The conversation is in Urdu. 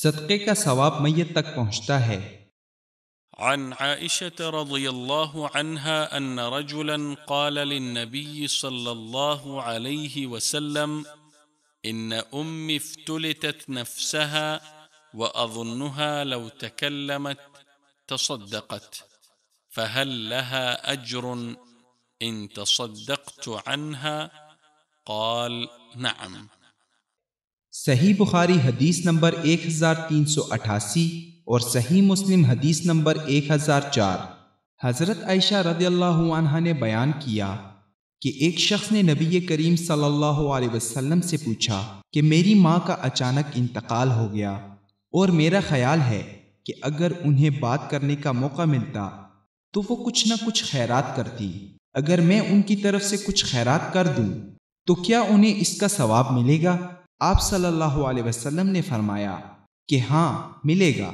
صدقے کا ثواب میت تک پہنچتا ہے۔ عن عائشة رضي الله عنها أن رجلا قال للنبي صلى الله عليه وسلم إن أمي افتلتت نفسها وأظنها لو تكلمت تصدقت فهل لها أجر إن تصدقت عنها؟ قال نعم۔ صحیح بخاری حدیث نمبر 1388 اور صحیح مسلم حدیث نمبر 1004۔ حضرت عائشہ رضی اللہ عنہا نے بیان کیا کہ ایک شخص نے نبی کریم صلی اللہ علیہ وسلم سے پوچھا کہ میری ماں کا اچانک انتقال ہو گیا اور میرا خیال ہے کہ اگر انہیں بات کرنے کا موقع ملتا تو وہ کچھ نہ کچھ خیرات کرتی، اگر میں ان کی طرف سے کچھ خیرات کر دوں تو کیا انہیں اس کا ثواب ملے گا؟ آپ صلی اللہ علیہ وسلم نے فرمایا کہ ہاں ملے گا۔